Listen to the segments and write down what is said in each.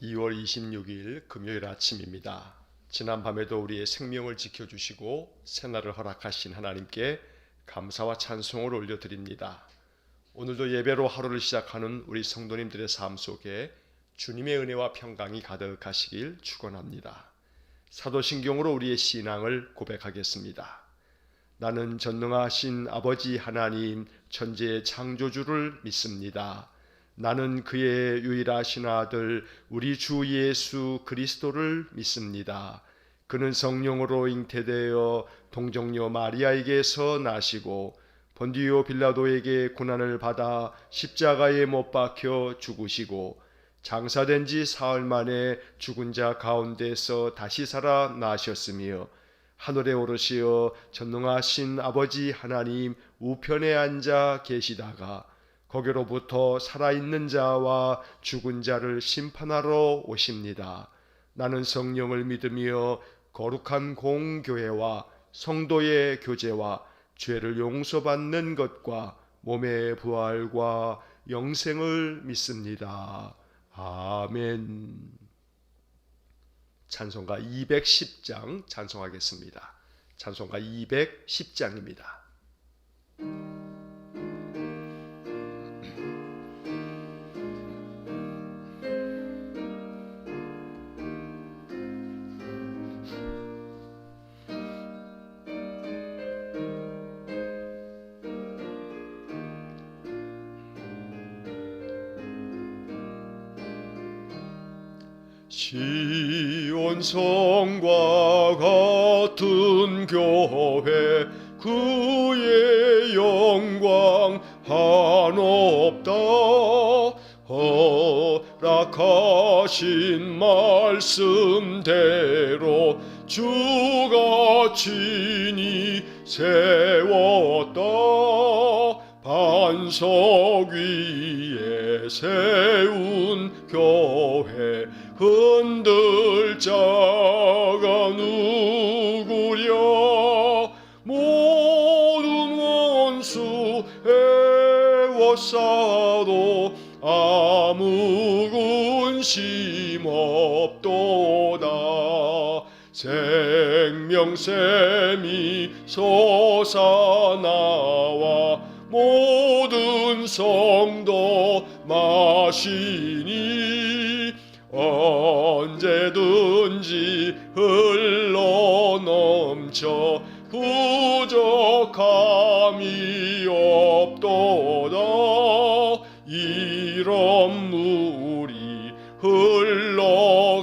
2월 26일 금요일 아침입니다. 지난 밤에도 우리의 생명을 지켜주시고 새날을 허락하신 하나님께 감사와 찬송을 올려드립니다. 오늘도 예배로 하루를 시작하는 우리 성도님들의 삶 속에 주님의 은혜와 평강이 가득하시길 축원합니다. 사도신경으로 우리의 신앙을 고백하겠습니다. 나는 전능하신 아버지 하나님 천지의 창조주를 믿습니다. 나는 그의 유일하신 아들 우리 주 예수 그리스도를 믿습니다. 그는 성령으로 잉태되어 동정녀 마리아에게서 나시고 본디오 빌라도에게 고난을 받아 십자가에 못 박혀 죽으시고 장사된 지 사흘 만에 죽은 자 가운데서 다시 살아나셨으며 하늘에 오르시어 전능하신 아버지 하나님 우편에 앉아 계시다가 거기로부터 살아있는 자와 죽은 자를 심판하러 오십니다. 나는 성령을 믿으며 거룩한 공교회와 성도의 교제와 죄를 용서받는 것과 몸의 부활과 영생을 믿습니다. 아멘. 찬송가 210장 찬송하겠습니다. 찬송가 210장입니다. 시온 성과 같은 교회 그의 영광 한없다. 허락하신 말씀대로 주가 친히 세웠다. 반석 위에 세운 교회 흔들 자가 누구랴. 모든 원수 애워싸도 아무 근심 없도다. 생명샘이 솟아나와 모든 성도 마시니 언제든지 흘러넘쳐 부족함이 없도다. 이런 물이 흘러가니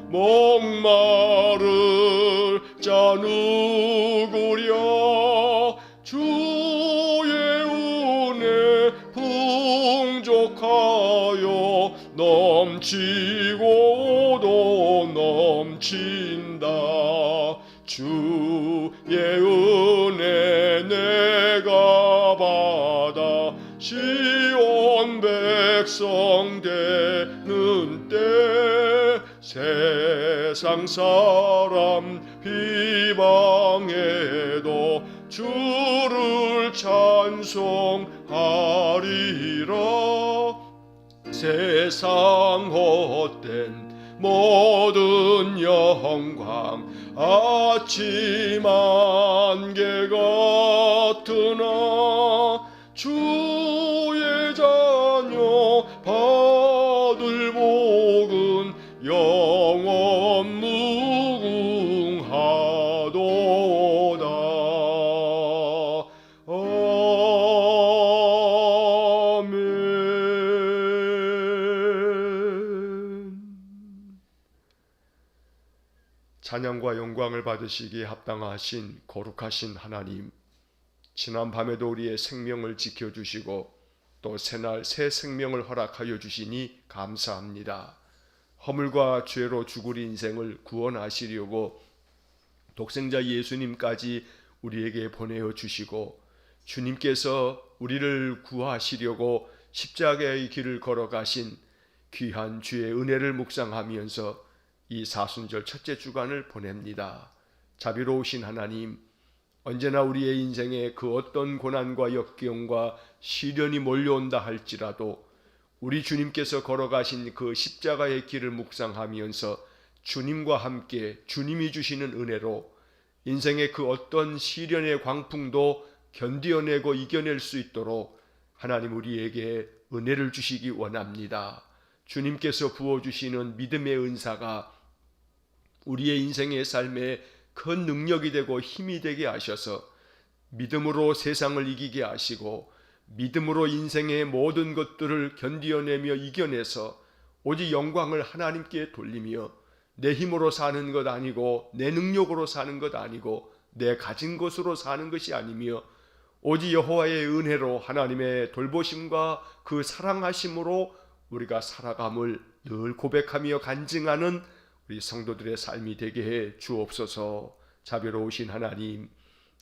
목마를 자 누구랴. 주의 은혜 풍족하여 넘치고도 넘친다. 주의 은혜 내가 받아 시온 백성 되는 때 세상 사람 비방해도 주를 찬송하리라. 세상 헛된 모든 영광 아침 안개 같으나 주의 자녀 받을 복은 영원 무궁하도다. 찬양과 영광을 받으시기에 합당하신 거룩하신 하나님, 지난 밤에도 우리의 생명을 지켜주시고 또 새날 새 생명을 허락하여 주시니 감사합니다. 허물과 죄로 죽을 인생을 구원하시려고 독생자 예수님까지 우리에게 보내어 주시고 주님께서 우리를 구하시려고 십자가의 길을 걸어가신 귀한 주의 은혜를 묵상하면서 이 사순절 첫째 주간을 보냅니다. 자비로우신 하나님, 언제나 우리의 인생에 그 어떤 고난과 역경과 시련이 몰려온다 할지라도 우리 주님께서 걸어가신 그 십자가의 길을 묵상하면서 주님과 함께 주님이 주시는 은혜로 인생의 그 어떤 시련의 광풍도 견디어내고 이겨낼 수 있도록 하나님 우리에게 은혜를 주시기 원합니다. 주님께서 부어주시는 믿음의 은사가 우리의 인생의 삶에 큰 능력이 되고 힘이 되게 하셔서 믿음으로 세상을 이기게 하시고 믿음으로 인생의 모든 것들을 견디어내며 이겨내서 오직 영광을 하나님께 돌리며 내 힘으로 사는 것 아니고 내 능력으로 사는 것 아니고 내 가진 것으로 사는 것이 아니며 오직 여호와의 은혜로 하나님의 돌보심과 그 사랑하심으로 우리가 살아감을 늘 고백하며 간증하는 우리 성도들의 삶이 되게 해 주옵소서. 자비로우신 하나님,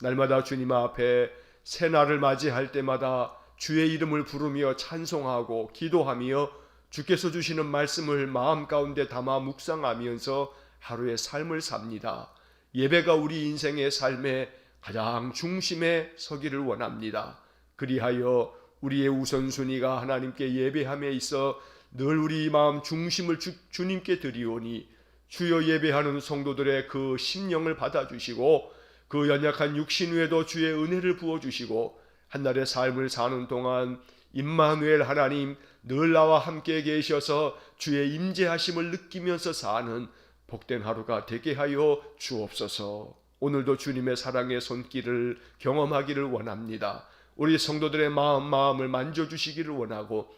날마다 주님 앞에 새날을 맞이할 때마다 주의 이름을 부르며 찬송하고 기도하며 주께서 주시는 말씀을 마음 가운데 담아 묵상하면서 하루의 삶을 삽니다. 예배가 우리 인생의 삶의 가장 중심에 서기를 원합니다. 그리하여 우리의 우선순위가 하나님께 예배함에 있어 늘 우리 마음 중심을 주님께 드리오니 주여 예배하는 성도들의 그 심령을 받아주시고 그 연약한 육신 위에도 주의 은혜를 부어주시고 한날의 삶을 사는 동안 임마누엘 하나님 늘 나와 함께 계셔서 주의 임재하심을 느끼면서 사는 복된 하루가 되게 하여 주옵소서. 오늘도 주님의 사랑의 손길을 경험하기를 원합니다. 우리 성도들의 마음을 만져주시기를 원하고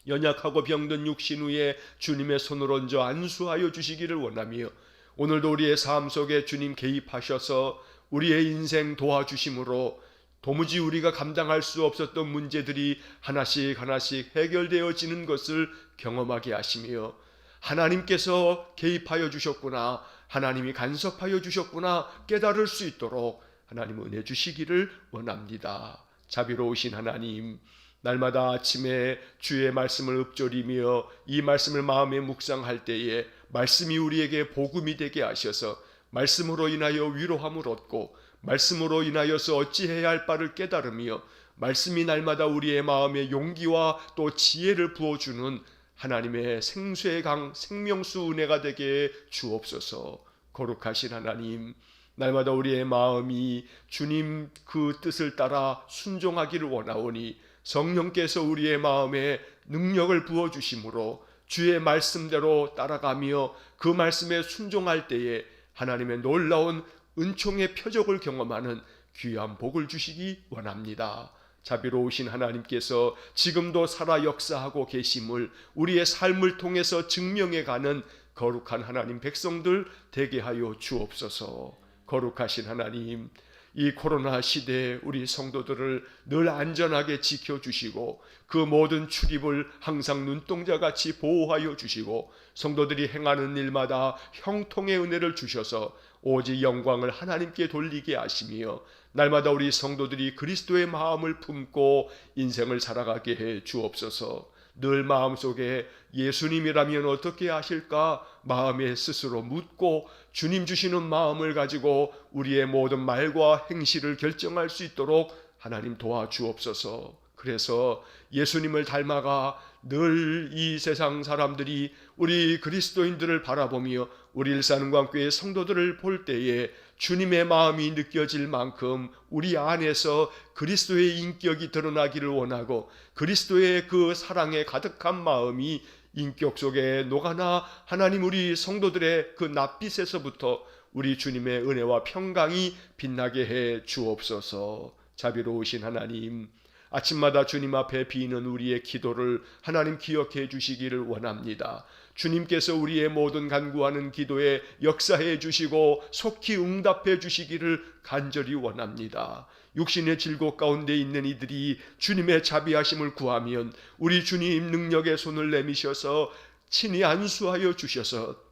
연약하고 병든 육신 위에 주님의 손을 얹어 안수하여 주시기를 원하며 오늘도 우리의 삶 속에 주님 개입하셔서 우리의 인생 도와주심으로 도무지 우리가 감당할 수 없었던 문제들이 하나씩 해결되어지는 것을 경험하게 하시며 하나님께서 개입하여 주셨구나, 하나님이 간섭하여 주셨구나 깨달을 수 있도록 하나님 은혜 주시기를 원합니다. 자비로우신 하나님, 날마다 아침에 주의 말씀을 읊조리며 이 말씀을 마음에 묵상할 때에 말씀이 우리에게 복음이 되게 하셔서 말씀으로 인하여 위로함을 얻고 말씀으로 인하여서 어찌해야 할 바를 깨달으며 말씀이 날마다 우리의 마음에 용기와 또 지혜를 부어주는 하나님의 생수의 강 생명수 은혜가 되게 주옵소서. 거룩하신 하나님, 날마다 우리의 마음이 주님 그 뜻을 따라 순종하기를 원하오니 성령께서 우리의 마음에 능력을 부어주심으로 주의 말씀대로 따라가며 그 말씀에 순종할 때에 하나님의 놀라운 은총의 표적을 경험하는 귀한 복을 주시기 원합니다. 자비로우신 하나님께서 지금도 살아 역사하고 계심을 우리의 삶을 통해서 증명해가는 거룩한 하나님 백성들 되게 하여 주옵소서. 거룩하신 하나님, 이 코로나 시대에 우리 성도들을 늘 안전하게 지켜주시고 그 모든 출입을 항상 눈동자같이 보호하여 주시고 성도들이 행하는 일마다 형통의 은혜를 주셔서 오직 영광을 하나님께 돌리게 하시며 날마다 우리 성도들이 그리스도의 마음을 품고 인생을 살아가게 해 주옵소서. 늘 마음속에 예수님이라면 어떻게 하실까 마음에 스스로 묻고 주님 주시는 마음을 가지고 우리의 모든 말과 행실을 결정할 수 있도록 하나님 도와주옵소서. 그래서 예수님을 닮아가 늘 이 세상 사람들이 우리 그리스도인들을 바라보며 우리 일산음광교회 성도들을 볼 때에 주님의 마음이 느껴질 만큼 우리 안에서 그리스도의 인격이 드러나기를 원하고 그리스도의 그 사랑에 가득한 마음이 인격 속에 녹아나 하나님 우리 성도들의 그 낯빛에서부터 우리 주님의 은혜와 평강이 빛나게 해 주옵소서. 자비로우신 하나님, 아침마다 주님 앞에 비는 우리의 기도를 하나님 기억해 주시기를 원합니다. 주님께서 우리의 모든 간구하는 기도에 역사해 주시고 속히 응답해 주시기를 간절히 원합니다. 육신의 질곡 가운데 있는 이들이 주님의 자비하심을 구하면 우리 주님 능력의 손을 내미셔서 친히 안수하여 주셔서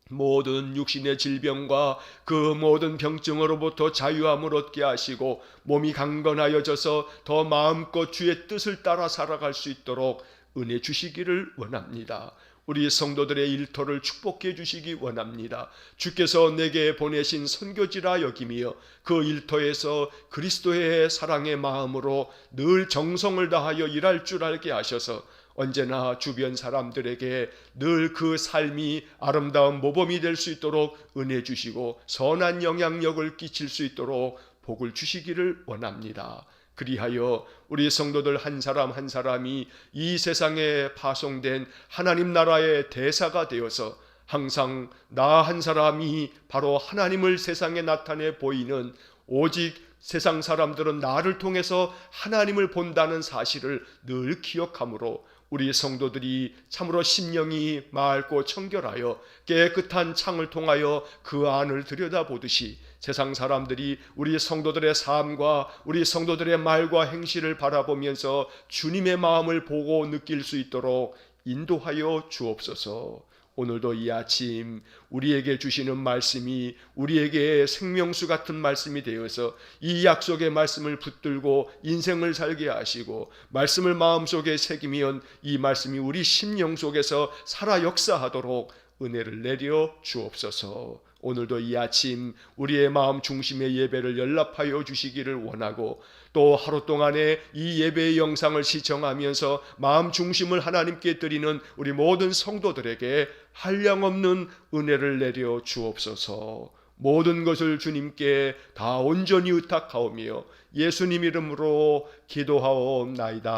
모든 육신의 질병과 그 모든 병증으로부터 자유함을 얻게 하시고 몸이 강건하여져서 더 마음껏 주의 뜻을 따라 살아갈 수 있도록 은혜 주시기를 원합니다. 우리 성도들의 일터를 축복해 주시기 원합니다. 주께서 내게 보내신 선교지라 여기며 그 일터에서 그리스도의 사랑의 마음으로 늘 정성을 다하여 일할 줄 알게 하셔서 언제나 주변 사람들에게 늘 그 삶이 아름다운 모범이 될 수 있도록 은혜 주시고 선한 영향력을 끼칠 수 있도록 복을 주시기를 원합니다. 그리하여 우리 성도들 한 사람 한 사람이 이 세상에 파송된 하나님 나라의 대사가 되어서 항상 나 한 사람이 바로 하나님을 세상에 나타내 보이는, 오직 세상 사람들은 나를 통해서 하나님을 본다는 사실을 늘 기억함으로 우리 성도들이 참으로 심령이 맑고 청결하여 깨끗한 창을 통하여 그 안을 들여다보듯이 세상 사람들이 우리 성도들의 삶과 우리 성도들의 말과 행실을 바라보면서 주님의 마음을 보고 느낄 수 있도록 인도하여 주옵소서. 오늘도 이 아침 우리에게 주시는 말씀이 우리에게 생명수 같은 말씀이 되어서 이 약속의 말씀을 붙들고 인생을 살게 하시고, 말씀을 마음속에 새기면 이 말씀이 우리 심령 속에서 살아 역사하도록 은혜를 내려 주옵소서. 오늘도 이 아침 우리의 마음 중심의 예배를 연락하여 주시기를 원하고, 또 하루 동안에 이 예배의 영상을 시청하면서 마음 중심을 하나님께 드리는 우리 모든 성도들에게 한량없는 은혜를 내려 주옵소서. 모든 것을 주님께 다 온전히 의탁하오며 예수님 이름으로 기도하옵나이다.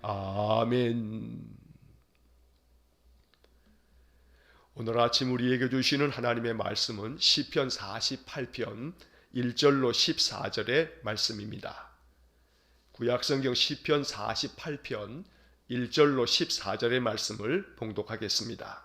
아멘. 오늘 아침 우리에게 주시는 하나님의 말씀은 시편 48편 1절로 14절의 말씀입니다. 구약성경 시편 48편 1절로 14절의 말씀을 봉독하겠습니다.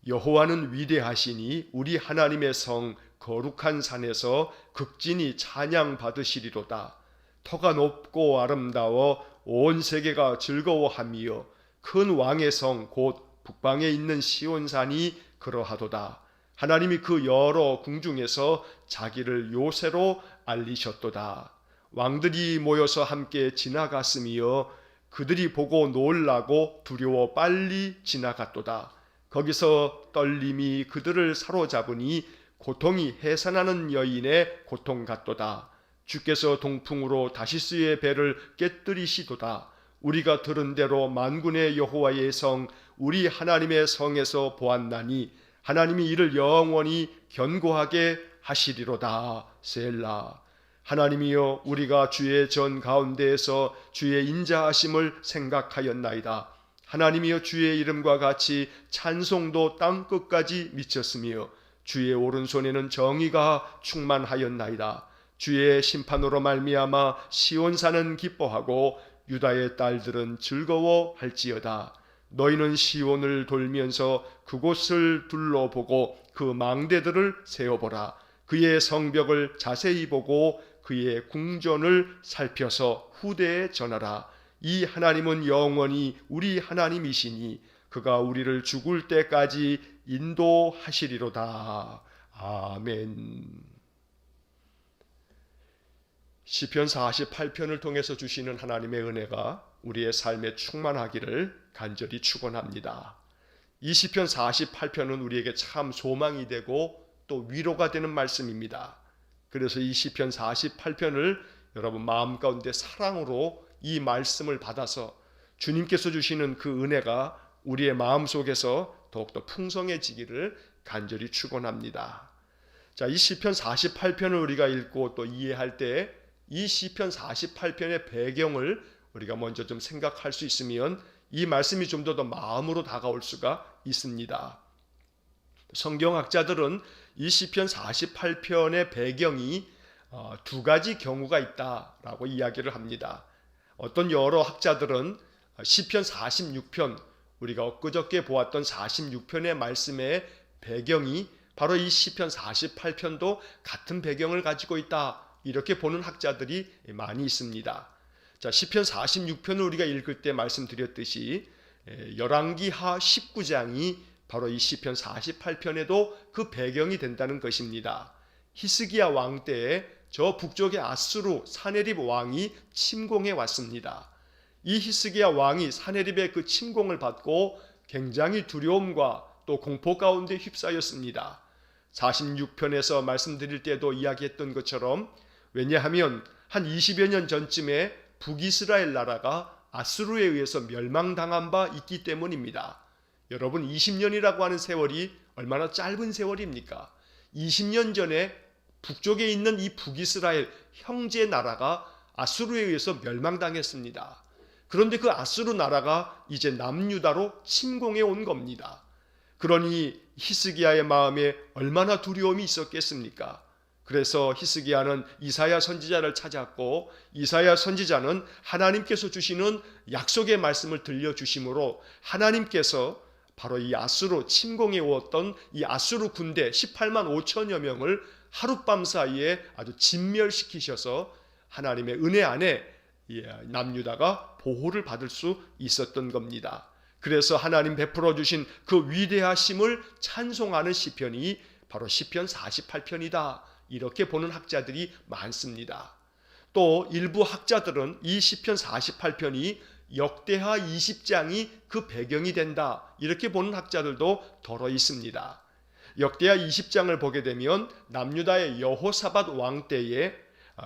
여호와는 위대하시니 우리 하나님의 성 거룩한 산에서 극진히 찬양 받으시리로다. 터가 높고 아름다워 온 세계가 즐거워하며 큰 왕의 성 곧 북방에 있는 시온산이 그러하도다. 하나님이 그 여러 궁중에서 자기를 요새로 알리셨도다. 왕들이 모여서 함께 지나갔으며 그들이 보고 놀라고 두려워 빨리 지나갔도다. 거기서 떨림이 그들을 사로잡으니 고통이 해산하는 여인의 고통 같도다. 주께서 동풍으로 다시스의 배를 깨뜨리시도다. 우리가 들은 대로 만군의 여호와의 성 우리 하나님의 성에서 보았나니 하나님이 이를 영원히 견고하게 하시리로다. 셀라. 하나님이여, 우리가 주의 전 가운데에서 주의 인자하심을 생각하였나이다. 하나님이여, 주의 이름과 같이 찬송도 땅 끝까지 미쳤으며 주의 오른손에는 정의가 충만하였나이다. 주의 심판으로 말미암아 시온산은 기뻐하고 유다의 딸들은 즐거워할지어다. 너희는 시온을 돌면서 그곳을 둘러보고 그 망대들을 세어보라. 그의 성벽을 자세히 보고 그의 궁전을 살펴서 후대에 전하라. 이 하나님은 영원히 우리 하나님이시니 그가 우리를 죽을 때까지 인도하시리로다. 아멘. 시편 48편을 통해서 주시는 하나님의 은혜가 우리의 삶에 충만하기를 간절히 축원합니다. 이 시편 48편은 우리에게 참 소망이 되고 또 위로가 되는 말씀입니다. 그래서 이 시편 48편을 여러분 마음 가운데 사랑으로 이 말씀을 받아서 주님께서 주시는 그 은혜가 우리의 마음 속에서 더욱더 풍성해지기를 간절히 축원합니다. 자, 이 시편 48편을 우리가 읽고 또 이해할 때 이 시편 48편의 배경을 우리가 먼저 좀 생각할 수 있으면 이 말씀이 좀 더 마음으로 다가올 수가 있습니다. 성경학자들은 이 시편 48편의 배경이 두 가지 경우가 있다라고 이야기를 합니다. 어떤 여러 학자들은 시편 46편, 우리가 엊그저께 보았던 46편의 말씀의 배경이 바로 이 시편 48편도 같은 배경을 가지고 있다, 이렇게 보는 학자들이 많이 있습니다. 자, 시편 46편을 우리가 읽을 때 말씀드렸듯이 열왕기하 19장이 바로 이 시편 48편에도 그 배경이 된다는 것입니다. 히스기야 왕 때에 저 북쪽의 아수르 사네립 왕이 침공해 왔습니다. 이 히스기야 왕이 사네립의 그 침공을 받고 굉장히 두려움과 또 공포 가운데 휩싸였습니다. 46편에서 말씀드릴 때도 이야기했던 것처럼, 왜냐하면 한 20여 년 전쯤에 북이스라엘 나라가 아수르에 의해서 멸망당한 바 있기 때문입니다. 여러분, 20년이라고 하는 세월이 얼마나 짧은 세월입니까? 20년 전에 북쪽에 있는 이 북이스라엘 형제 나라가 아수르에 의해서 멸망당했습니다. 그런데 그 아수르 나라가 이제 남유다로 침공해 온 겁니다. 그러니 히스기야의 마음에 얼마나 두려움이 있었겠습니까? 그래서 히스기야는 이사야 선지자를 찾았고, 이사야 선지자는 하나님께서 주시는 약속의 말씀을 들려주심으로 하나님께서 바로 이 아수르 침공해 오었던 이 아수르 군대 18만 5천여 명을 하룻밤 사이에 아주 진멸시키셔서 하나님의 은혜 안에 남유다가 보호를 받을 수 있었던 겁니다. 그래서 하나님 베풀어 주신 그 위대하심을 찬송하는 시편이 바로 시편 48편이다. 이렇게 보는 학자들이 많습니다. 또 일부 학자들은 이 시편 48편이 역대하 20장이 그 배경이 된다. 이렇게 보는 학자들도 더러 있습니다. 역대하 20장을 보게 되면 남유다의 여호사밧 왕 때에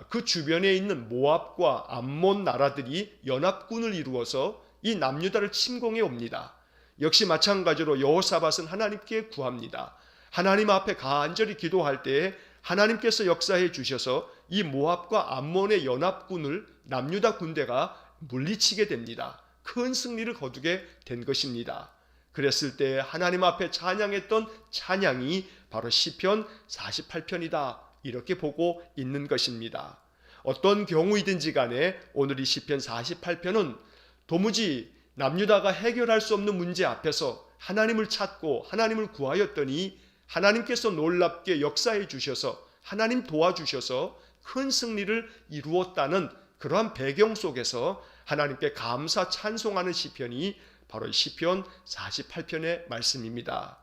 그 주변에 있는 모압과 암몬 나라들이 연합군을 이루어서 이 남유다를 침공해 옵니다. 역시 마찬가지로 여호사밧은 하나님께 구합니다. 하나님 앞에 간절히 기도할 때에 하나님께서 역사해 주셔서 이 모압과 암몬의 연합군을 남유다 군대가 물리치게 됩니다. 큰 승리를 거두게 된 것입니다. 그랬을 때 하나님 앞에 찬양했던 찬양이 바로 시편 48편이다. 이렇게 보고 있는 것입니다. 어떤 경우이든지 간에 오늘 이 시편 48편은 도무지 남유다가 해결할 수 없는 문제 앞에서 하나님을 찾고 하나님을 구하였더니 하나님께서 놀랍게 역사해 주셔서 하나님 도와주셔서 큰 승리를 이루었다는 그러한 배경 속에서 하나님께 감사 찬송하는 시편이 바로 시편 48편의 말씀입니다.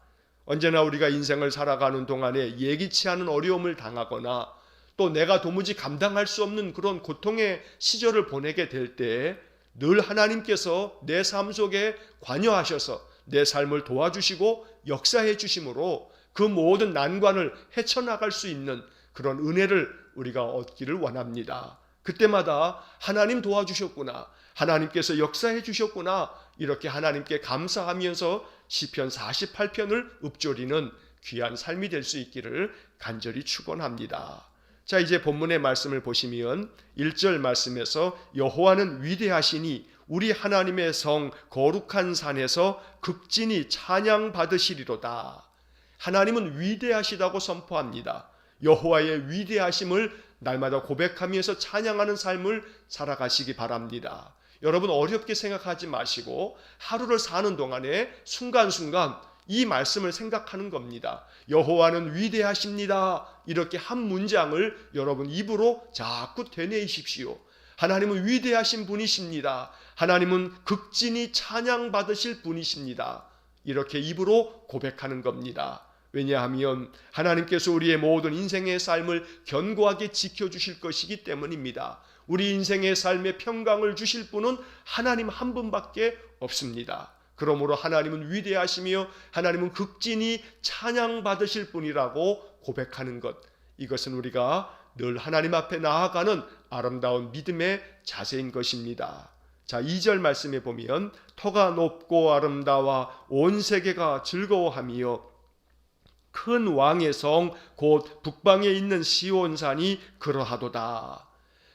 언제나 우리가 인생을 살아가는 동안에 예기치 않은 어려움을 당하거나 또 내가 도무지 감당할 수 없는 그런 고통의 시절을 보내게 될 때 늘 하나님께서 내 삶 속에 관여하셔서 내 삶을 도와주시고 역사해 주심으로 그 모든 난관을 헤쳐나갈 수 있는 그런 은혜를 우리가 얻기를 원합니다. 그때마다 하나님 도와주셨구나, 하나님께서 역사해 주셨구나, 이렇게 하나님께 감사하면서 시편 48편을 읊조리는 귀한 삶이 될 수 있기를 간절히 축원합니다. 자, 이제 본문의 말씀을 보시면 1절 말씀에서 여호와는 위대하시니 우리 하나님의 성 거룩한 산에서 극진히 찬양 받으시리로다. 하나님은 위대하시다고 선포합니다. 여호와의 위대하심을 날마다 고백하면서 찬양하는 삶을 살아가시기 바랍니다. 여러분, 어렵게 생각하지 마시고 하루를 사는 동안에 순간순간 이 말씀을 생각하는 겁니다. 여호와는 위대하십니다. 이렇게 한 문장을 여러분 입으로 자꾸 되뇌이십시오. 하나님은 위대하신 분이십니다. 하나님은 극진히 찬양받으실 분이십니다. 이렇게 입으로 고백하는 겁니다. 왜냐하면 하나님께서 우리의 모든 인생의 삶을 견고하게 지켜주실 것이기 때문입니다. 우리 인생의 삶에 평강을 주실 분은 하나님 한 분밖에 없습니다. 그러므로 하나님은 위대하시며 하나님은 극진히 찬양받으실 분이라고 고백하는 것, 이것은 우리가 늘 하나님 앞에 나아가는 아름다운 믿음의 자세인 것입니다. 자, 2절 말씀에 보면 터가 높고 아름다워 온 세계가 즐거워하며 큰 왕의 성 곧 북방에 있는 시온산이 그러하도다.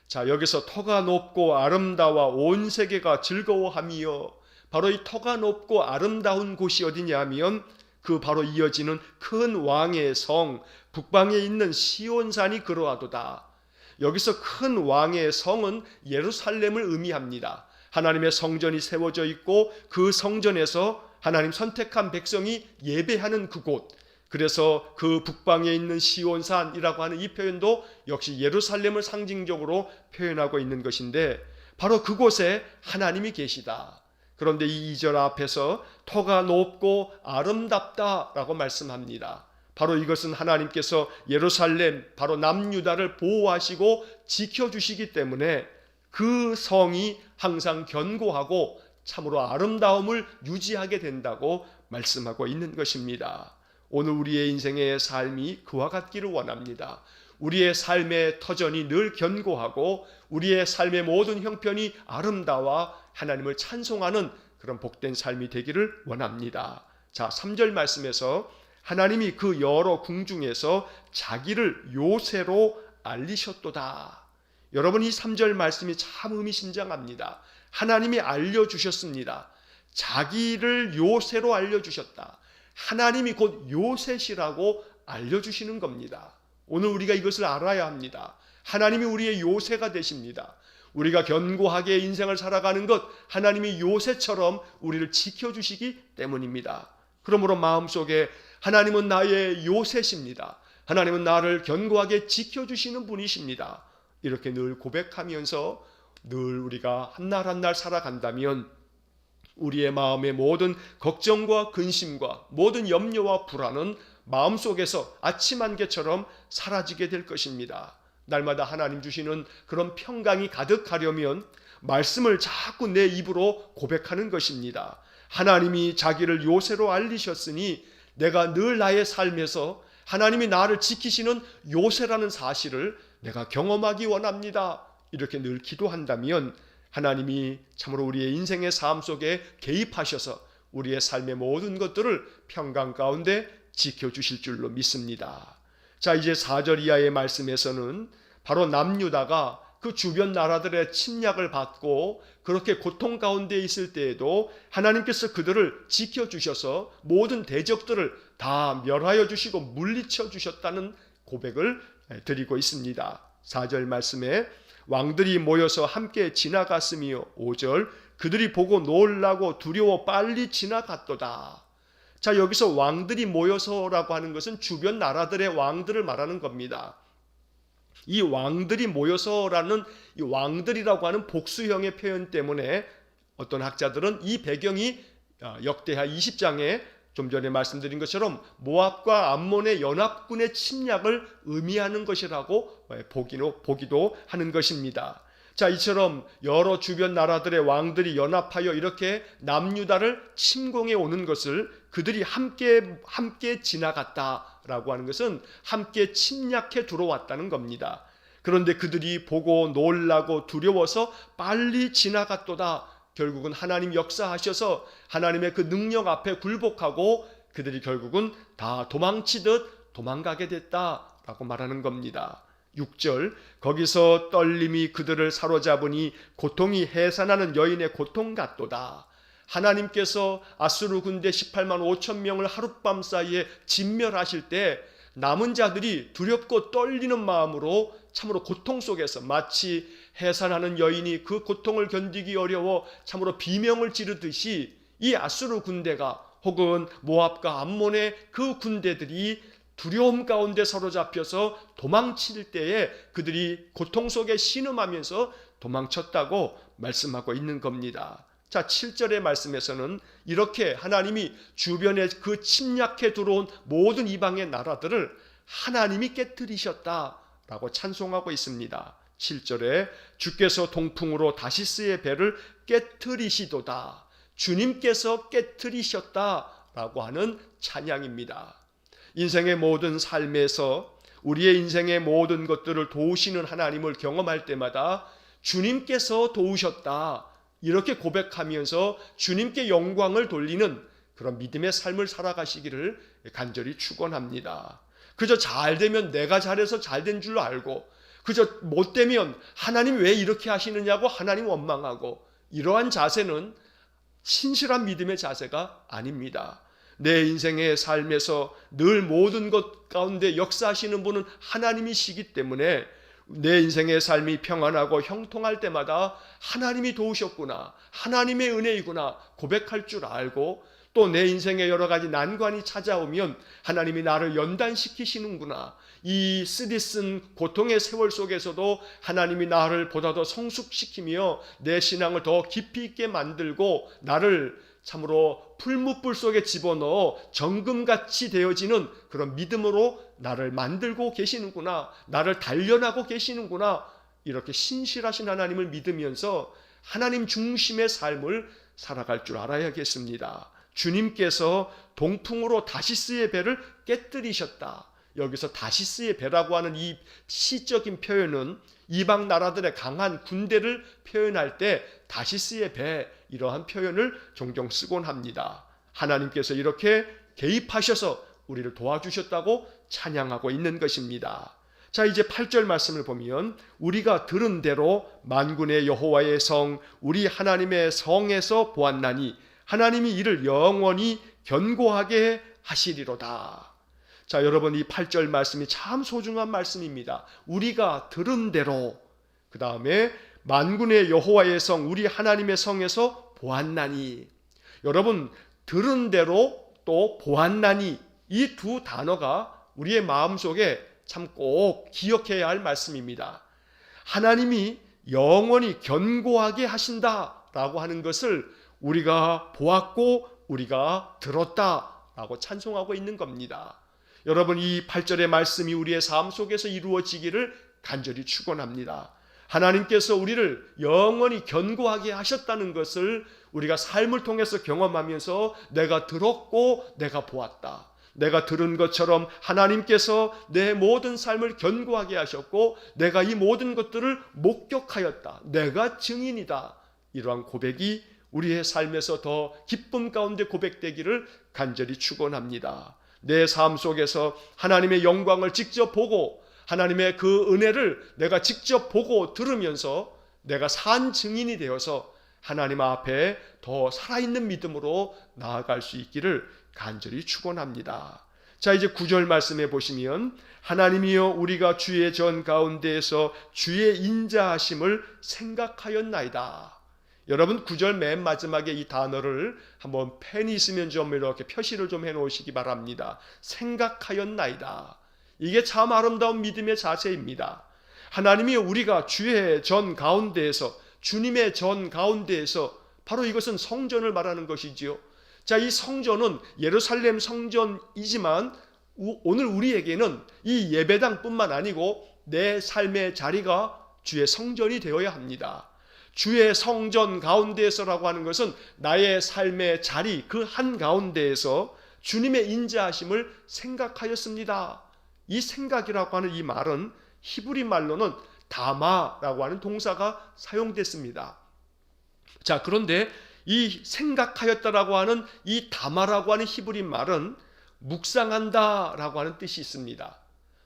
자, 여기서 터가 높고 아름다워 온 세계가 즐거워하며, 바로 이 터가 높고 아름다운 곳이 어디냐면 그 바로 이어지는 큰 왕의 성 북방에 있는 시온산이 그러하도다. 여기서 큰 왕의 성은 예루살렘을 의미합니다. 하나님의 성전이 세워져 있고 그 성전에서 하나님 선택한 백성이 예배하는 그곳, 그래서 그 북방에 있는 시온산이라고 하는 이 표현도 역시 예루살렘을 상징적으로 표현하고 있는 것인데, 바로 그곳에 하나님이 계시다. 그런데 이 2절 앞에서 터가 높고 아름답다라고 말씀합니다. 바로 이것은 하나님께서 예루살렘, 바로 남유다를 보호하시고 지켜주시기 때문에 그 성이 항상 견고하고 참으로 아름다움을 유지하게 된다고 말씀하고 있는 것입니다. 오늘 우리의 인생의 삶이 그와 같기를 원합니다. 우리의 삶의 터전이 늘 견고하고 우리의 삶의 모든 형편이 아름다워 하나님을 찬송하는 그런 복된 삶이 되기를 원합니다. 자, 3절 말씀에서 하나님이 그 여러 궁중에서 자기를 요새로 알리셨도다. 여러분, 이 3절 말씀이 참 의미심장합니다. 하나님이 알려주셨습니다. 자기를 요새로 알려주셨다. 하나님이 곧 요새시라고 알려주시는 겁니다. 오늘 우리가 이것을 알아야 합니다. 하나님이 우리의 요새가 되십니다. 우리가 견고하게 인생을 살아가는 것, 하나님이 요새처럼 우리를 지켜주시기 때문입니다. 그러므로 마음속에 하나님은 나의 요새십니다. 하나님은 나를 견고하게 지켜주시는 분이십니다. 이렇게 늘 고백하면서 늘 우리가 한 날 한 날 살아간다면 우리의 마음의 모든 걱정과 근심과 모든 염려와 불안은 마음속에서 아침 안개처럼 사라지게 될 것입니다. 날마다 하나님 주시는 그런 평강이 가득하려면 말씀을 자꾸 내 입으로 고백하는 것입니다. 하나님이 자기를 요새로 알리셨으니 내가 늘 나의 삶에서 하나님이 나를 지키시는 요새라는 사실을 내가 경험하기 원합니다. 이렇게 늘 기도한다면 하나님이 참으로 우리의 인생의 삶 속에 개입하셔서 우리의 삶의 모든 것들을 평강 가운데 지켜주실 줄로 믿습니다. 자, 이제 4절 이하의 말씀에서는 바로 남유다가 그 주변 나라들의 침략을 받고 그렇게 고통 가운데 있을 때에도 하나님께서 그들을 지켜주셔서 모든 대적들을 다 멸하여 주시고 물리쳐 주셨다는 고백을 드리고 있습니다. 4절 말씀에 왕들이 모여서 함께 지나갔으며 5절 그들이 보고 놀라고 두려워 빨리 지나갔도다. 자, 여기서 왕들이 모여서라고 하는 것은 주변 나라들의 왕들을 말하는 겁니다. 이 왕들이 모여서라는 이 왕들이라고 하는 복수형의 표현 때문에 어떤 학자들은 이 배경이 역대하 20장에 좀 전에 말씀드린 것처럼 모압과 암몬의 연합군의 침략을 의미하는 것이라고 보기도 하는 것입니다. 자, 이처럼 여러 주변 나라들의 왕들이 연합하여 이렇게 남유다를 침공해 오는 것을 그들이 함께 지나갔다라고 하는 것은 함께 침략해 들어왔다는 겁니다. 그런데 그들이 보고 놀라고 두려워서 빨리 지나갔도다. 결국은 하나님 역사하셔서 하나님의 그 능력 앞에 굴복하고 그들이 결국은 다 도망치듯 도망가게 됐다라고 말하는 겁니다. 6절 거기서 떨림이 그들을 사로잡으니 고통이 해산하는 여인의 고통 같도다. 하나님께서 아수르 군대 18만 5천 명을 하룻밤 사이에 진멸하실 때 남은 자들이 두렵고 떨리는 마음으로 참으로 고통 속에서 마치 해산하는 여인이 그 고통을 견디기 어려워 참으로 비명을 지르듯이 이 아수르 군대가 혹은 모압과 암몬의 그 군대들이 두려움 가운데 사로잡혀서 도망칠 때에 그들이 고통 속에 신음하면서 도망쳤다고 말씀하고 있는 겁니다. 자, 7절의 말씀에서는 이렇게 하나님이 주변에 그 침략해 들어온 모든 이방의 나라들을 하나님이 깨뜨리셨다라고 찬송하고 있습니다. 7절에 주께서 동풍으로 다시스의 배를 깨뜨리시도다. 주님께서 깨뜨리셨다라고 하는 찬양입니다. 인생의 모든 삶에서 우리의 인생의 모든 것들을 도우시는 하나님을 경험할 때마다 주님께서 도우셨다 이렇게 고백하면서 주님께 영광을 돌리는 그런 믿음의 삶을 살아가시기를 간절히 축원합니다. 그저 잘 되면 내가 잘해서 잘 된 줄로 알고 그저 못 되면 하나님 왜 이렇게 하시느냐고 하나님 원망하고 이러한 자세는 신실한 믿음의 자세가 아닙니다. 내 인생의 삶에서 늘 모든 것 가운데 역사하시는 분은 하나님이시기 때문에 내 인생의 삶이 평안하고 형통할 때마다 하나님이 도우셨구나, 하나님의 은혜이구나 고백할 줄 알고 또 내 인생에 여러 가지 난관이 찾아오면 하나님이 나를 연단시키시는구나, 이 쓰디쓴 고통의 세월 속에서도 하나님이 나를 보다 더 성숙시키며 내 신앙을 더 깊이 있게 만들고 나를 참으로 풀무불 속에 집어넣어 정금같이 되어지는 그런 믿음으로 나를 만들고 계시는구나, 나를 단련하고 계시는구나, 이렇게 신실하신 하나님을 믿으면서 하나님 중심의 삶을 살아갈 줄 알아야겠습니다. 주님께서 동풍으로 다시스의 배를 깨뜨리셨다. 여기서 다시스의 배라고 하는 이 시적인 표현은 이방 나라들의 강한 군대를 표현할 때 다시스의 배, 이러한 표현을 종종 쓰곤 합니다. 하나님께서 이렇게 개입하셔서 우리를 도와주셨다고 찬양하고 있는 것입니다. 자, 이제 8절 말씀을 보면 우리가 들은 대로 만군의 여호와의 성 우리 하나님의 성에서 보았나니 하나님이 이를 영원히 견고하게 하시리로다. 자, 여러분, 이 8절 말씀이 참 소중한 말씀입니다. 우리가 들은 대로, 그 다음에 만군의 여호와의 성 우리 하나님의 성에서 보았나니. 여러분, 들은 대로 또 보았나니, 이 두 단어가 우리의 마음속에 참 꼭 기억해야 할 말씀입니다. 하나님이 영원히 견고하게 하신다라고 하는 것을 우리가 보았고 우리가 들었다라고 찬송하고 있는 겁니다. 여러분, 이 8절의 말씀이 우리의 삶 속에서 이루어지기를 간절히 축원합니다. 하나님께서 우리를 영원히 견고하게 하셨다는 것을 우리가 삶을 통해서 경험하면서 내가 들었고 내가 보았다. 내가 들은 것처럼 하나님께서 내 모든 삶을 견고하게 하셨고 내가 이 모든 것들을 목격하였다. 내가 증인이다. 이러한 고백이 우리의 삶에서 더 기쁨 가운데 고백되기를 간절히 축원합니다. 내 삶 속에서 하나님의 영광을 직접 보고 하나님의 그 은혜를 내가 직접 보고 들으면서 내가 산 증인이 되어서 하나님 앞에 더 살아있는 믿음으로 나아갈 수 있기를 간절히 축원합니다. 자, 이제 9절 말씀해 보시면 하나님이여 우리가 주의 전 가운데에서 주의 인자하심을 생각하였나이다. 여러분, 9절 맨 마지막에 이 단어를 한번 펜이 있으면 좀 이렇게 표시를 좀 해놓으시기 바랍니다. 생각하였나이다. 이게 참 아름다운 믿음의 자세입니다. 하나님이 우리가 주의 전 가운데에서, 주님의 전 가운데에서, 바로 이것은 성전을 말하는 것이지요. 자, 이 성전은 예루살렘 성전이지만 오늘 우리에게는 이 예배당뿐만 아니고 내 삶의 자리가 주의 성전이 되어야 합니다. 주의 성전 가운데에서라고 하는 것은 나의 삶의 자리 그 한가운데에서 주님의 인자하심을 생각하였습니다. 이 생각이라고 하는 이 말은 히브리 말로는 다마라고 하는 동사가 사용됐습니다. 자, 그런데 이 생각하였다라고 하는 이 다마라고 하는 히브리 말은 묵상한다라고 하는 뜻이 있습니다.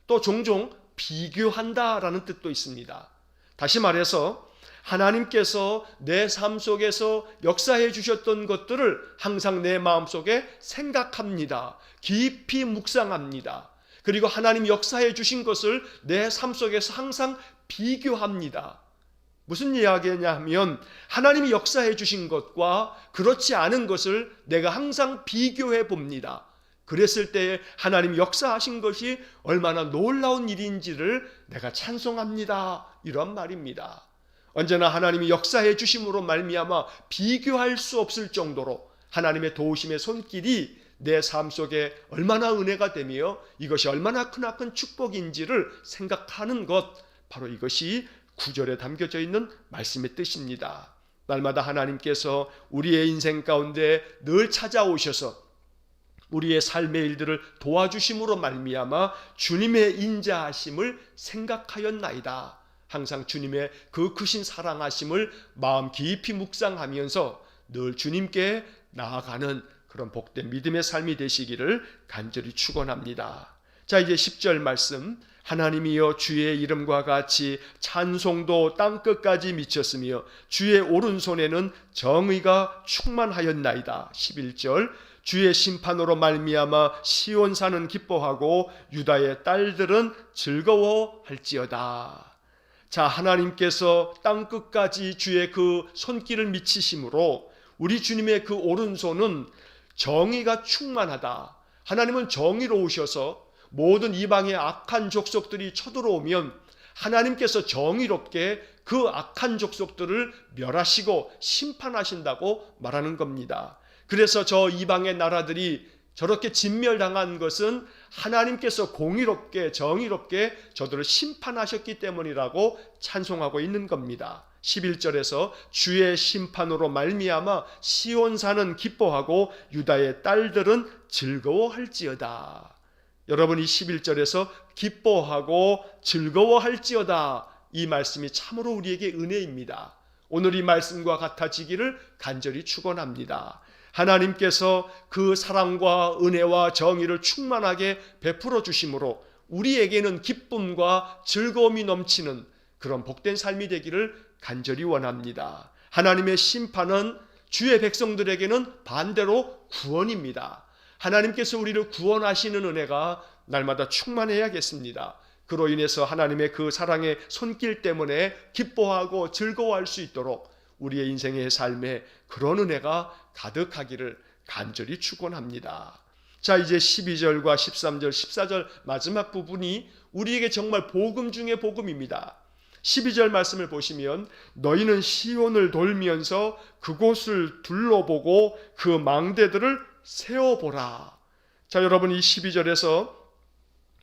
또 종종 비교한다라는 뜻도 있습니다. 다시 말해서 하나님께서 내 삶 속에서 역사해 주셨던 것들을 항상 내 마음속에 생각합니다. 깊이 묵상합니다. 그리고 하나님 역사해 주신 것을 내 삶 속에서 항상 비교합니다. 무슨 이야기냐 하면 하나님이 역사해 주신 것과 그렇지 않은 것을 내가 항상 비교해 봅니다. 그랬을 때 하나님이 역사하신 것이 얼마나 놀라운 일인지를 내가 찬송합니다. 이런 말입니다. 언제나 하나님이 역사해 주심으로 말미암아 비교할 수 없을 정도로 하나님의 도우심의 손길이 내 삶 속에 얼마나 은혜가 되며 이것이 얼마나 크나큰 축복인지를 생각하는 것, 바로 이것이 9절에 담겨져 있는 말씀의 뜻입니다. 날마다 하나님께서 우리의 인생 가운데 늘 찾아오셔서 우리의 삶의 일들을 도와주심으로 말미암아 주님의 인자하심을 생각하였나이다. 항상 주님의 그 크신 사랑하심을 마음 깊이 묵상하면서 늘 주님께 나아가는 그런 복된 믿음의 삶이 되시기를 간절히 축원합니다. 자, 이제 10절 말씀. 하나님이여 주의 이름과 같이 찬송도 땅끝까지 미쳤으며 주의 오른손에는 정의가 충만하였나이다. 11절. 주의 심판으로 말미암아 시온산은 기뻐하고 유다의 딸들은 즐거워할지어다. 자, 하나님께서 땅끝까지 주의 그 손길을 미치심으로 우리 주님의 그 오른손은 정의가 충만하다. 하나님은 정의로우셔서 모든 이방의 악한 족속들이 쳐들어오면 하나님께서 정의롭게 그 악한 족속들을 멸하시고 심판하신다고 말하는 겁니다. 그래서 저 이방의 나라들이 저렇게 진멸당한 것은 하나님께서 공의롭게 정의롭게 저들을 심판하셨기 때문이라고 찬송하고 있는 겁니다. 11절에서 주의 심판으로 말미암아 시온산은 기뻐하고 유다의 딸들은 즐거워할지어다. 여러분이 11절에서 기뻐하고 즐거워할지어다, 이 말씀이 참으로 우리에게 은혜입니다. 오늘 이 말씀과 같아지기를 간절히 축원합니다. 하나님께서 그 사랑과 은혜와 정의를 충만하게 베풀어 주심으로 우리에게는 기쁨과 즐거움이 넘치는 그런 복된 삶이 되기를 간절히 원합니다. 하나님의 심판은 주의 백성들에게는 반대로 구원입니다. 하나님께서 우리를 구원하시는 은혜가 날마다 충만해야겠습니다. 그로 인해서 하나님의 그 사랑의 손길 때문에 기뻐하고 즐거워할 수 있도록 우리의 인생의 삶에 그런 은혜가 가득하기를 간절히 축원합니다. 자, 이제 12절과 13절, 14절 마지막 부분이 우리에게 정말 복음 중의 복음입니다. 12절 말씀을 보시면 너희는 시온을 돌면서 그곳을 둘러보고 그 망대들을 세어보라. 자, 여러분, 이 12절에서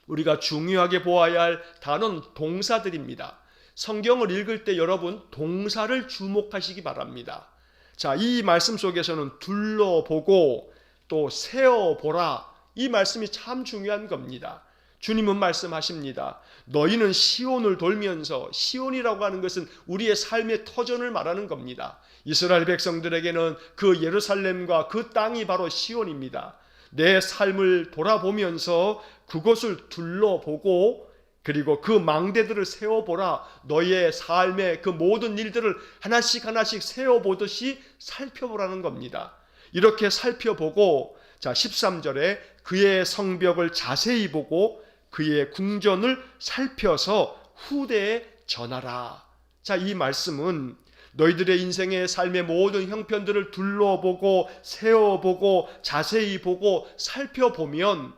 우리가 중요하게 보아야 할 단어는 동사들입니다. 성경을 읽을 때 여러분 동사를 주목하시기 바랍니다. 자, 이 말씀 속에서는 둘러보고 또 세어보라, 이 말씀이 참 중요한 겁니다. 주님은 말씀하십니다. 너희는 시온을 돌면서, 시온이라고 하는 것은 우리의 삶의 터전을 말하는 겁니다. 이스라엘 백성들에게는 그 예루살렘과 그 땅이 바로 시온입니다. 내 삶을 돌아보면서 그것을 둘러보고 그리고 그 망대들을 세워보라. 너희의 삶의 그 모든 일들을 하나씩 하나씩 세워보듯이 살펴보라는 겁니다. 이렇게 살펴보고, 자, 13절에 그의 성벽을 자세히 보고 그의 궁전을 살펴서 후대에 전하라. 자, 이 말씀은 너희들의 인생의 삶의 모든 형편들을 둘러보고 세어보고 자세히 보고 살펴보면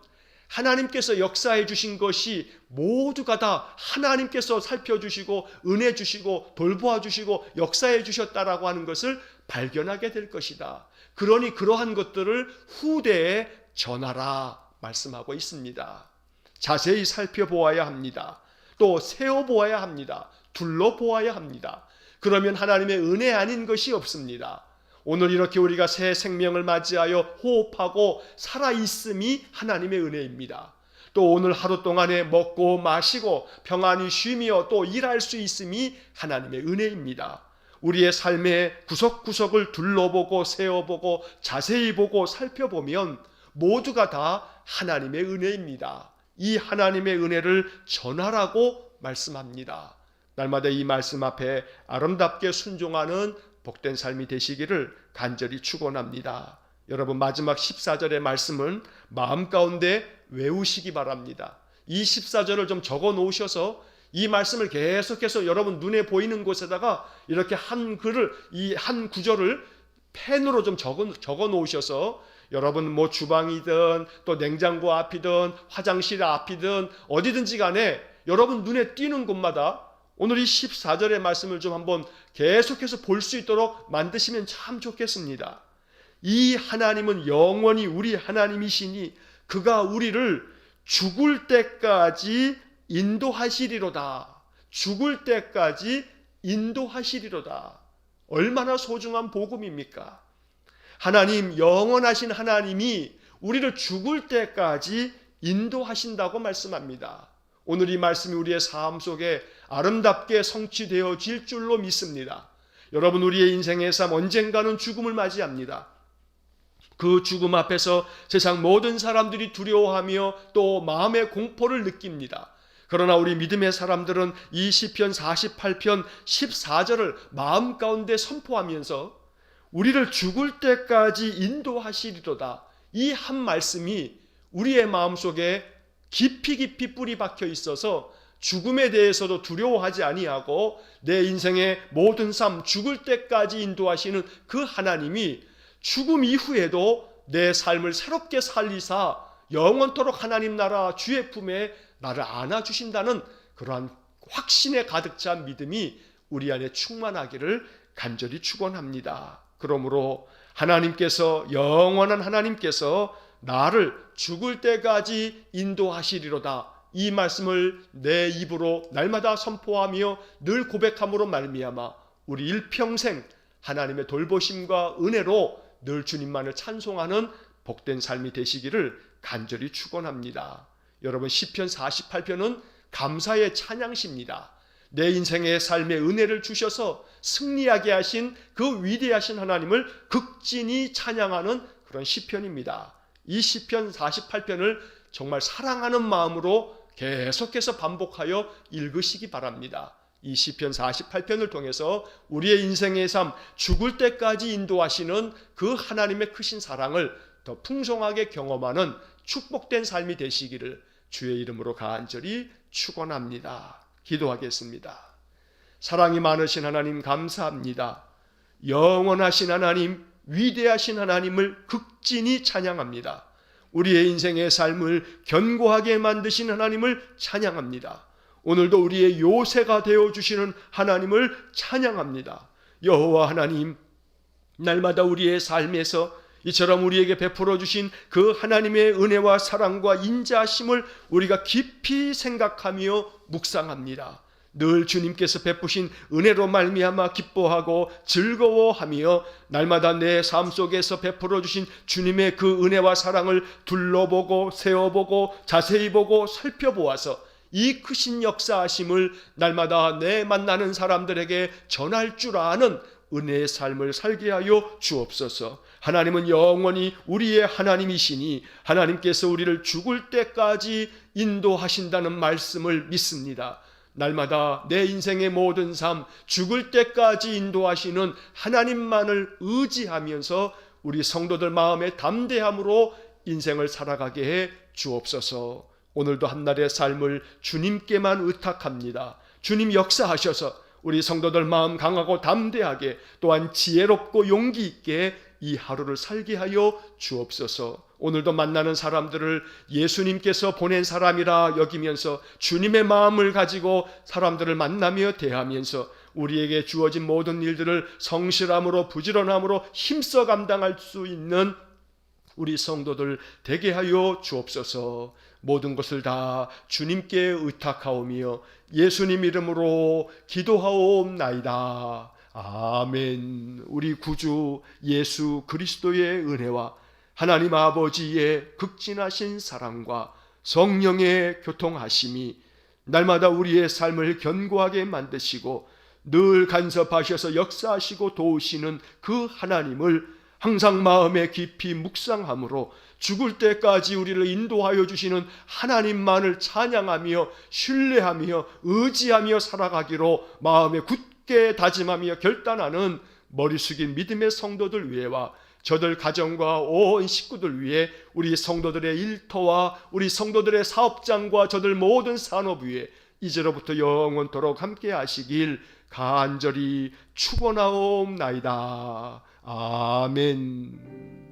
하나님께서 역사해 주신 것이 모두가 다 하나님께서 살펴주시고 은혜 주시고 돌보아 주시고 역사해 주셨다라고 하는 것을 발견하게 될 것이다. 그러니 그러한 것들을 후대에 전하라 말씀하고 있습니다. 자세히 살펴보아야 합니다. 또 세어보아야 합니다. 둘러보아야 합니다. 그러면 하나님의 은혜 아닌 것이 없습니다. 오늘 이렇게 우리가 새 생명을 맞이하여 호흡하고 살아있음이 하나님의 은혜입니다. 또 오늘 하루 동안에 먹고 마시고 평안히 쉬며 또 일할 수 있음이 하나님의 은혜입니다. 우리의 삶의 구석구석을 둘러보고 세어보고 자세히 보고 살펴보면 모두가 다 하나님의 은혜입니다. 이 하나님의 은혜를 전하라고 말씀합니다. 날마다 이 말씀 앞에 아름답게 순종하는 복된 삶이 되시기를 간절히 축원합니다. 여러분, 마지막 14절의 말씀은 마음 가운데 외우시기 바랍니다. 이 14절을 좀 적어 놓으셔서 이 말씀을 계속해서 여러분 눈에 보이는 곳에다가 이렇게 한 글을, 이 한 구절을 펜으로 좀 적어 놓으셔서 여러분 뭐 주방이든 또 냉장고 앞이든 화장실 앞이든 어디든지 간에 여러분 눈에 띄는 곳마다 오늘 이 14절의 말씀을 좀 한번 계속해서 볼 수 있도록 만드시면 참 좋겠습니다. 이 하나님은 영원히 우리 하나님이시니 그가 우리를 죽을 때까지 인도하시리로다. 죽을 때까지 인도하시리로다. 얼마나 소중한 복음입니까? 하나님, 영원하신 하나님이 우리를 죽을 때까지 인도하신다고 말씀합니다. 오늘 이 말씀이 우리의 삶 속에 아름답게 성취되어질 줄로 믿습니다. 여러분, 우리의 인생의 삶 언젠가는 죽음을 맞이합니다. 그 죽음 앞에서 세상 모든 사람들이 두려워하며 또 마음의 공포를 느낍니다. 그러나 우리 믿음의 사람들은 이 시편 48편 14절을 마음 가운데 선포하면서 우리를 죽을 때까지 인도하시리로다. 이 한 말씀이 우리의 마음속에 깊이 뿌리 박혀 있어서 죽음에 대해서도 두려워하지 아니하고 내 인생의 모든 삶 죽을 때까지 인도하시는 그 하나님이 죽음 이후에도 내 삶을 새롭게 살리사 영원토록 하나님 나라 주의 품에 나를 안아주신다는 그러한 확신에 가득 찬 믿음이 우리 안에 충만하기를 간절히 축원합니다. 그러므로 하나님께서, 영원한 하나님께서 나를 죽을 때까지 인도하시리로다. 이 말씀을 내 입으로 날마다 선포하며 늘 고백함으로 말미암아 우리 일평생 하나님의 돌보심과 은혜로 늘 주님만을 찬송하는 복된 삶이 되시기를 간절히 축원합니다. 여러분, 시편 48편은 감사의 찬양시입니다. 내 인생의 삶의 은혜를 주셔서 승리하게 하신 그 위대하신 하나님을 극진히 찬양하는 그런 시편입니다. 이 시편 48편을 정말 사랑하는 마음으로 계속해서 반복하여 읽으시기 바랍니다. 이 시편 48편을 통해서 우리의 인생의 삶, 죽을 때까지 인도하시는 그 하나님의 크신 사랑을 더 풍성하게 경험하는 축복된 삶이 되시기를 주의 이름으로 간절히 축원합니다. 기도하겠습니다. 사랑이 많으신 하나님 감사합니다. 영원하신 하나님, 위대하신 하나님을 극진히 찬양합니다. 우리의 인생의 삶을 견고하게 만드신 하나님을 찬양합니다. 오늘도 우리의 요새가 되어주시는 하나님을 찬양합니다. 여호와 하나님, 날마다 우리의 삶에서 이처럼 우리에게 베풀어 주신 그 하나님의 은혜와 사랑과 인자하심을 우리가 깊이 생각하며 묵상합니다. 늘 주님께서 베푸신 은혜로 말미암아 기뻐하고 즐거워하며 날마다 내 삶 속에서 베풀어 주신 주님의 그 은혜와 사랑을 둘러보고 세어보고 자세히 보고 살펴보아서 이 크신 역사하심을 날마다 내 만나는 사람들에게 전할 줄 아는 은혜의 삶을 살게 하여 주옵소서. 하나님은 영원히 우리의 하나님이시니 하나님께서 우리를 죽을 때까지 인도하신다는 말씀을 믿습니다. 날마다 내 인생의 모든 삶, 죽을 때까지 인도하시는 하나님만을 의지하면서 우리 성도들 마음의 담대함으로 인생을 살아가게 해 주옵소서. 오늘도 한날의 삶을 주님께만 의탁합니다. 주님 역사하셔서 우리 성도들 마음 강하고 담대하게 또한 지혜롭고 용기 있게 이 하루를 살게 하여 주옵소서. 오늘도 만나는 사람들을 예수님께서 보낸 사람이라 여기면서 주님의 마음을 가지고 사람들을 만나며 대하면서 우리에게 주어진 모든 일들을 성실함으로 부지런함으로 힘써 감당할 수 있는 우리 성도들 되게 하여 주옵소서. 모든 것을 다 주님께 의탁하오며 예수님 이름으로 기도하옵나이다. 아멘. 우리 구주 예수 그리스도의 은혜와 하나님 아버지의 극진하신 사랑과 성령의 교통하심이 날마다 우리의 삶을 견고하게 만드시고 늘 간섭하셔서 역사하시고 도우시는 그 하나님을 항상 마음에 깊이 묵상함으로 죽을 때까지 우리를 인도하여 주시는 하나님만을 찬양하며 신뢰하며 의지하며 살아가기로 마음에 굳게 다짐하며 결단하는 머리 숙인 믿음의 성도들 위해와 저들 가정과 온 식구들 위해 우리 성도들의 일터와 우리 성도들의 사업장과 저들 모든 산업 위에 이제로부터 영원토록 함께 하시길 간절히 축원하옵나이다. 아멘.